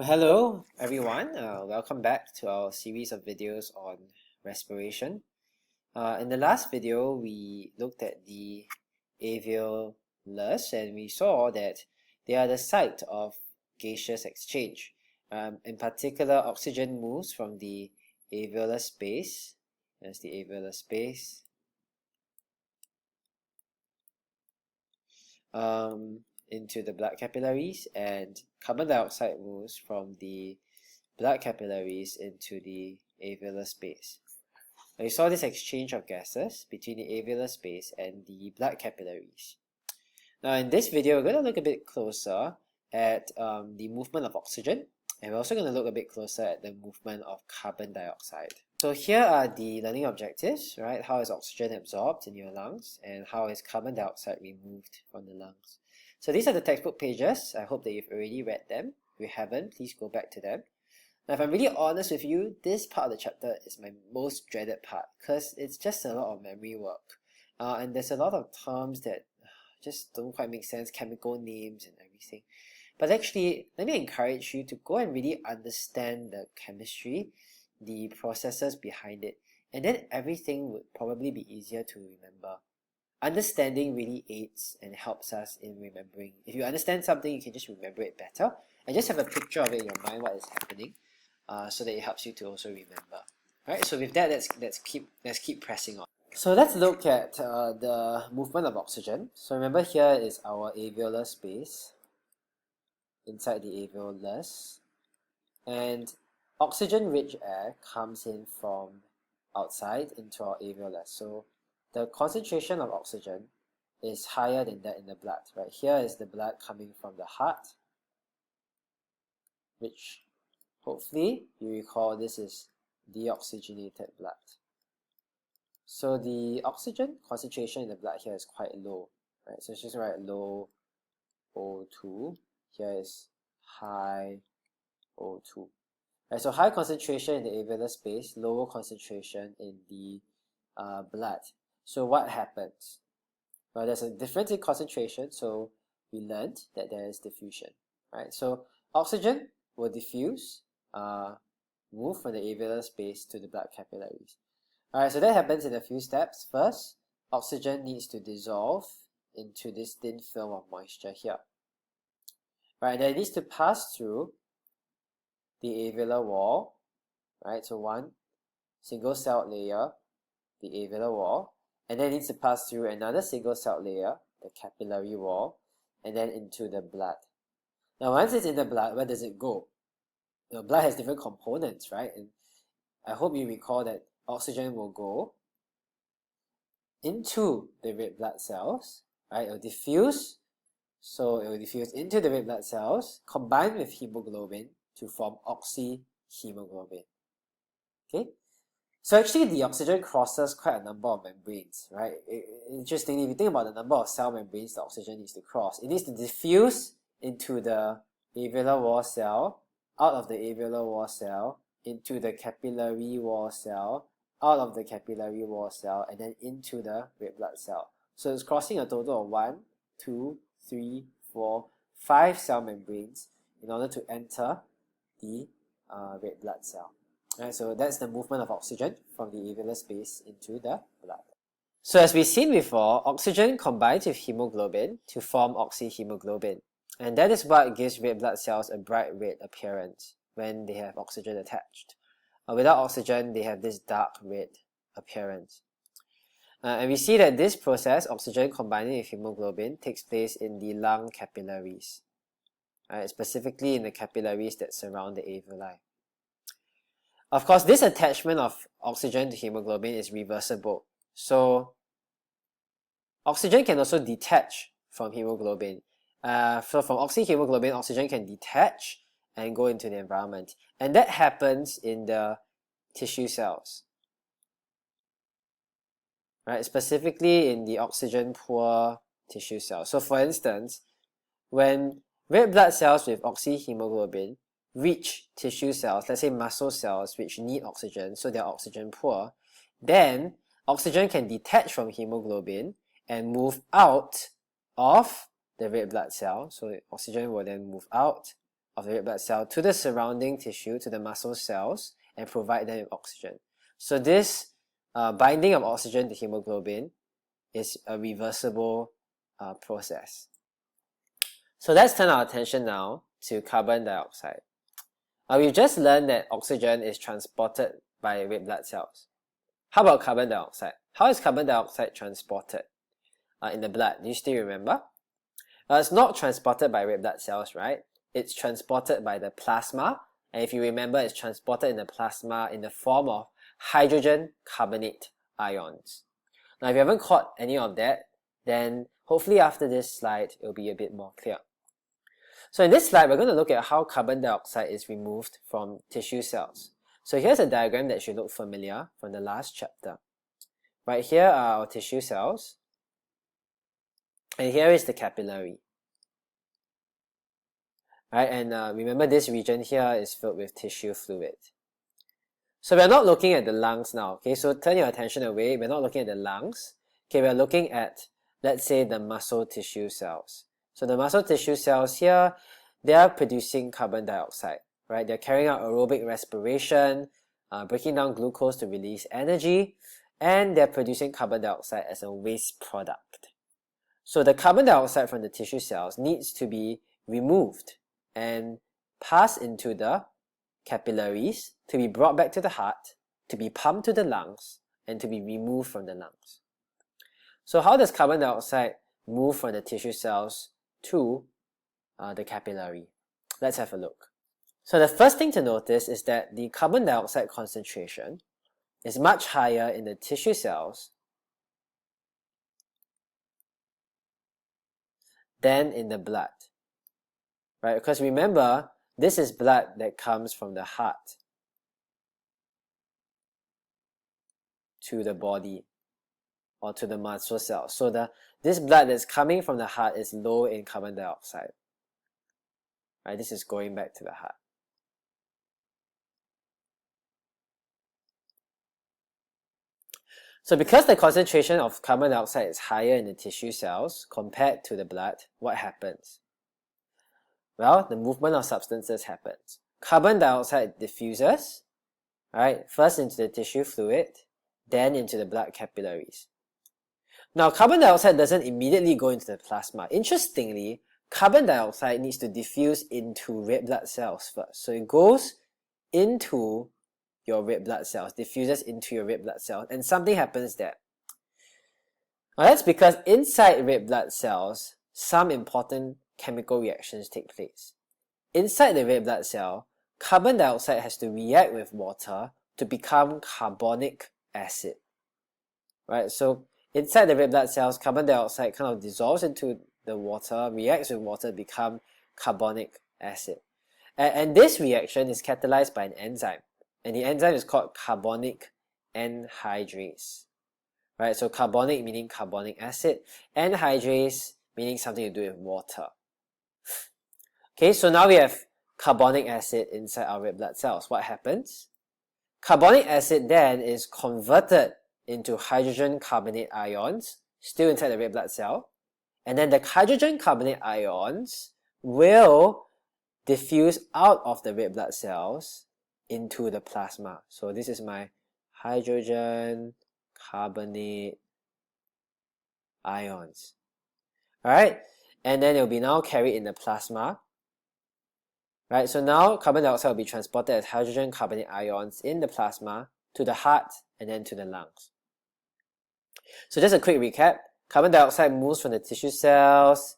Hello everyone, welcome back to our series of videos on respiration. In the last video, we looked at the alveolus and we saw that they are the site of gaseous exchange. In particular, oxygen moves from the alveolar space, that's the alveolar space, into the blood capillaries, and carbon dioxide moves from the blood capillaries into the alveolar space. Now, you saw this exchange of gases between the alveolar space and the blood capillaries. Now in this video, we're going to look a bit closer at the movement of oxygen, and we're also going to look a bit closer at the movement of carbon dioxide. So here are the learning objectives, right? How is oxygen absorbed in your lungs, and how is carbon dioxide removed from the lungs? So these are the textbook pages. I hope that you've already read them. If you haven't, please go back to them. Now, if I'm really honest with you, this part of the chapter is my most dreaded part because it's just a lot of memory work. And there's a lot of terms that just don't quite make sense, chemical names and everything. But actually, let me encourage you to go and really understand the chemistry, the processes behind it, and then everything would probably be easier to remember. Understanding really aids and helps us in remembering. If you understand something, you can just remember it better and just have a picture of it in your mind, what is happening, so that it helps you to also remember. Right, so with that, let's keep pressing on. So let's look at the movement of oxygen. So remember, here is our alveolar space inside the alveolus, and oxygen-rich air comes in from outside into our alveolus. So the concentration of oxygen is higher than that in the blood. Right, here is the blood coming from the heart, which hopefully you recall this is deoxygenated blood. So the oxygen concentration in the blood here is quite low, right? So it's just write low O2. Here is high O2. Right, so high concentration in the alveolar space, lower concentration in the blood. So what happens? Well, there's a difference in concentration, so we learned that there is diffusion, right? So oxygen will diffuse, move from the alveolar space to the blood capillaries. Alright, so that happens in a few steps. First, oxygen needs to dissolve into this thin film of moisture here. Right, then it needs to pass through the alveolar wall, right? So one single-celled layer, the alveolar wall, and then it needs to pass through another single-celled layer, the capillary wall, and then into the blood. Now, once it's in the blood, where does it go? The blood has different components, right? And I hope you recall that oxygen will go into the red blood cells, right? It will diffuse, so it will diffuse into the red blood cells, combine with hemoglobin to form oxyhemoglobin. Okay? So actually the oxygen crosses quite a number of membranes, right? Interestingly, if you think about the number of cell membranes the oxygen needs to cross, it needs to diffuse into the alveolar wall cell, out of the alveolar wall cell, into the capillary wall cell, out of the capillary wall cell, and then into the red blood cell. So it's crossing a total of 1, 2, 3, 4, 5 cell membranes in order to enter the red blood cell. Right, so that's the movement of oxygen from the alveolar space into the blood. So as we've seen before, oxygen combines with hemoglobin to form oxyhemoglobin. And that is what gives red blood cells a bright red appearance when they have oxygen attached. Without oxygen, they have this dark red appearance. And we see that this process, oxygen combining with hemoglobin, takes place in the lung capillaries, right? Specifically in the capillaries that surround the alveoli. Of course, this attachment of oxygen to hemoglobin is reversible. So oxygen can also detach from hemoglobin. So from oxyhemoglobin, oxygen can detach and go into the environment. And that happens in the tissue cells, right? Specifically in the oxygen-poor tissue cells. So for instance, when red blood cells with oxyhemoglobin reach tissue cells, let's say muscle cells, which need oxygen, so they're oxygen poor, then oxygen can detach from hemoglobin and move out of the red blood cell. So oxygen will then move out of the red blood cell to the surrounding tissue, to the muscle cells, and provide them with oxygen. So this binding of oxygen to hemoglobin is a reversible process. So let's turn our attention now to carbon dioxide. We've just learned that oxygen is transported by red blood cells. How about carbon dioxide? How is carbon dioxide transported in the blood? Do you still remember? It's not transported by red blood cells, right? It's transported by the plasma. And if you remember, it's transported in the plasma in the form of hydrogen carbonate ions. Now, if you haven't caught any of that, then hopefully after this slide, it'll be a bit more clear. So in this slide, we're going to look at how carbon dioxide is removed from tissue cells. So here's a diagram that should look familiar from the last chapter. Right here are our tissue cells, and here is the capillary. Right, and remember this region here is filled with tissue fluid. So we're not looking at the lungs now, okay? So turn your attention away. We're not looking at the lungs. Okay, we're looking at, let's say, the muscle tissue cells. So the muscle tissue cells here, they are producing carbon dioxide, right? They're carrying out aerobic respiration, breaking down glucose to release energy, and they're producing carbon dioxide as a waste product. So the carbon dioxide from the tissue cells needs to be removed and pass into the capillaries to be brought back to the heart, to be pumped to the lungs, and to be removed from the lungs. So how does carbon dioxide move from the tissue cells to the capillary? Let's have a look. So the first thing to notice is that the carbon dioxide concentration is much higher in the tissue cells than in the blood, right? Because remember, this is blood that comes from the heart to the body or to the muscle cells. So this blood that's coming from the heart is low in carbon dioxide. Right? This is going back to the heart. So because the concentration of carbon dioxide is higher in the tissue cells compared to the blood, what happens? Well, the movement of substances happens. Carbon dioxide diffuses, right, first into the tissue fluid, then into the blood capillaries. Now, carbon dioxide doesn't immediately go into the plasma. Interestingly, carbon dioxide needs to diffuse into red blood cells first. So it goes into your red blood cells, diffuses into your red blood cells, and something happens there. Now, that's because inside red blood cells, some important chemical reactions take place. Inside the red blood cell, carbon dioxide has to react with water to become carbonic acid. Right? So inside the red blood cells, carbon dioxide kind of dissolves into the water, reacts with water to become carbonic acid. And this reaction is catalyzed by an enzyme. And the enzyme is called carbonic anhydrase. Right? So carbonic meaning carbonic acid, anhydrase meaning something to do with water. Okay, so now we have carbonic acid inside our red blood cells. What happens? Carbonic acid then is converted into hydrogen carbonate ions, still inside the red blood cell. And then the hydrogen carbonate ions will diffuse out of the red blood cells into the plasma. So this is my hydrogen carbonate ions. Alright, and then it will be now carried in the plasma. Right, so now carbon dioxide will be transported as hydrogen carbonate ions in the plasma to the heart and then to the lungs. So just a quick recap. Carbon dioxide moves from the tissue cells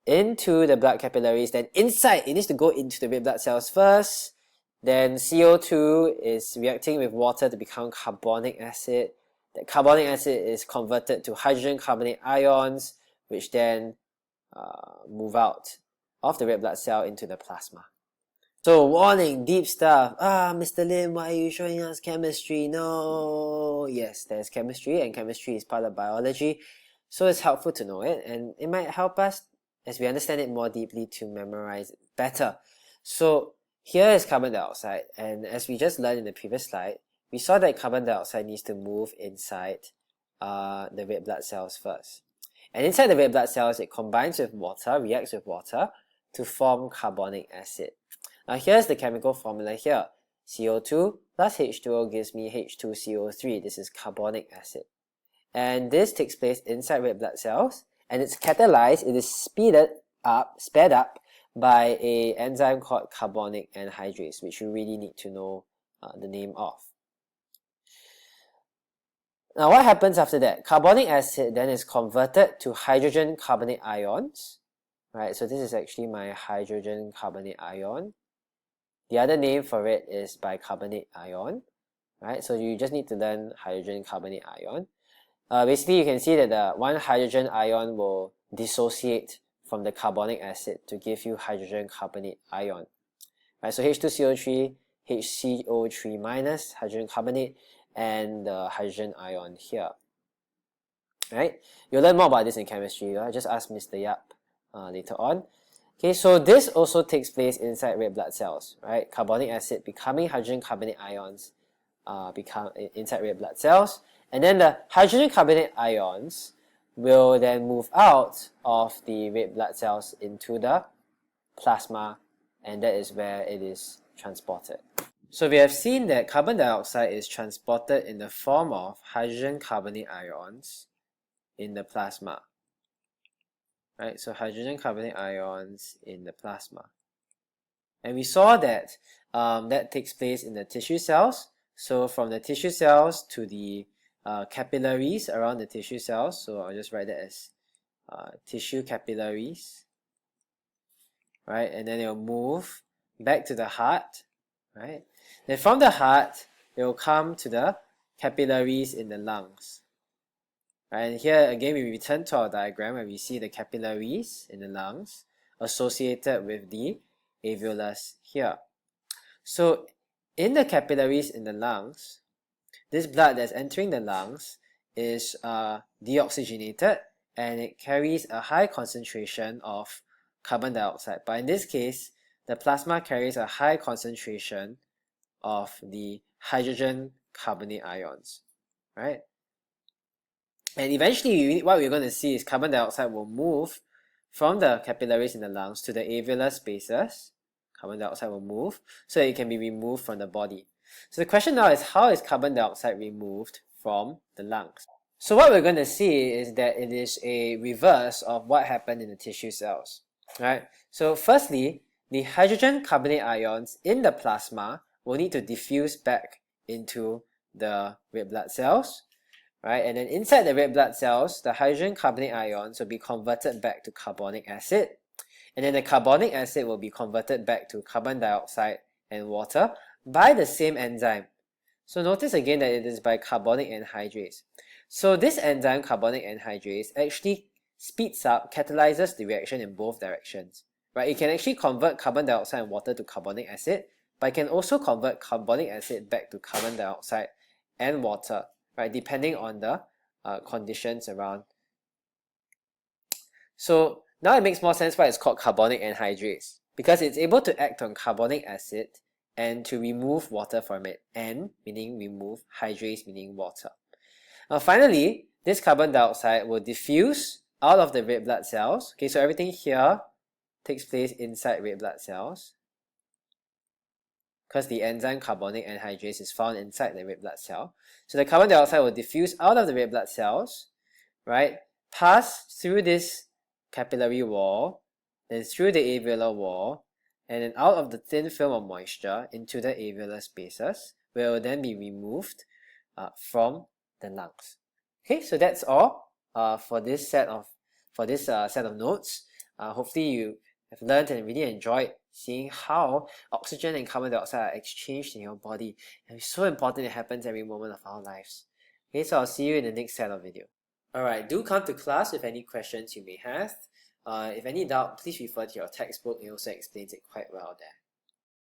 into the blood capillaries, then inside it needs to go into the red blood cells first. Then CO2 is reacting with water to become carbonic acid. That carbonic acid is converted to hydrogen carbonate ions, which then move out of the red blood cell into the plasma. So warning, deep stuff. Mr. Lim, why are you showing us chemistry? No. Yes, there's chemistry, and chemistry is part of biology. So it's helpful to know it, and it might help us as we understand it more deeply to memorize it better. So here is carbon dioxide, and as we just learned in the previous slide, we saw that carbon dioxide needs to move inside the red blood cells first. And inside the red blood cells, it combines with water, reacts with water, to form carbonic acid. Now here's the chemical formula here. CO2 plus H2O gives me H2-CO3. This is carbonic acid. And this takes place inside red blood cells, and it's catalyzed, it is sped up by an enzyme called carbonic anhydrase, which you really need to know the name of. Now what happens after that? Carbonic acid then is converted to hydrogen carbonate ions, right? So this is actually my hydrogen carbonate ion. The other name for it is bicarbonate ion, right? So you just need to learn hydrogen carbonate ion. Basically, you can see that the one hydrogen ion will dissociate from the carbonic acid to give you hydrogen carbonate ion, right? So H2CO3, HCO3 minus hydrogen carbonate, and the hydrogen ion here, right? You'll learn more about this in chemistry. Right? Just ask Mr. Yap later on. Okay, so this also takes place inside red blood cells, right? Carbonic acid becoming hydrogen carbonate ions become inside red blood cells, and then the hydrogen carbonate ions will then move out of the red blood cells into the plasma, and that is where it is transported. So we have seen that carbon dioxide is transported in the form of hydrogen carbonate ions in the plasma. Right, so hydrogen carbonate ions in the plasma. And we saw that that takes place in the tissue cells. So from the tissue cells to the capillaries around the tissue cells. So I'll just write that as tissue capillaries. Right, and then it will move back to the heart. Right, then from the heart, it will come to the capillaries in the lungs. Right, and here again we return to our diagram where we see the capillaries in the lungs associated with the alveolus here. So in the capillaries in the lungs, this blood that's entering the lungs is deoxygenated, and it carries a high concentration of carbon dioxide. But in this case, the plasma carries a high concentration of the hydrogen carbonate ions, right? And eventually, what we're going to see is carbon dioxide will move from the capillaries in the lungs to the alveolar spaces. Carbon dioxide will move so that it can be removed from the body. So the question now is, how is carbon dioxide removed from the lungs? So what we're going to see is that it is a reverse of what happened in the tissue cells, right? So firstly, the hydrogen carbonate ions in the plasma will need to diffuse back into the red blood cells. Right, and then inside the red blood cells, the hydrogen carbonate ions will be converted back to carbonic acid, and then the carbonic acid will be converted back to carbon dioxide and water by the same enzyme. So notice again that it is by carbonic anhydrase. So this enzyme, carbonic anhydrase, actually speeds up, catalyzes the reaction in both directions. Right, it can actually convert carbon dioxide and water to carbonic acid, but it can also convert carbonic acid back to carbon dioxide and water. Right, depending on the conditions around. So now it makes more sense why it's called carbonic anhydrase, because it's able to act on carbonic acid and to remove water from it. N meaning remove, hydrase meaning water. Now finally, this carbon dioxide will diffuse out of the red blood cells. Okay, so everything here takes place inside red blood cells, because the enzyme carbonic anhydrase is found inside the red blood cell. So the carbon dioxide will diffuse out of the red blood cells, right, pass through this capillary wall, then through the alveolar wall, and then out of the thin film of moisture into the alveolar spaces, where it will then be removed from the lungs. Okay, so that's all for this set of notes. Hopefully you have learned and really enjoyed seeing how oxygen and carbon dioxide are exchanged in your body. And it's so important, it happens every moment of our lives. Okay, so I'll see you in the next set of video. Alright, do come to class with any questions you may have. If any doubt, please refer to your textbook. It also explains it quite well there.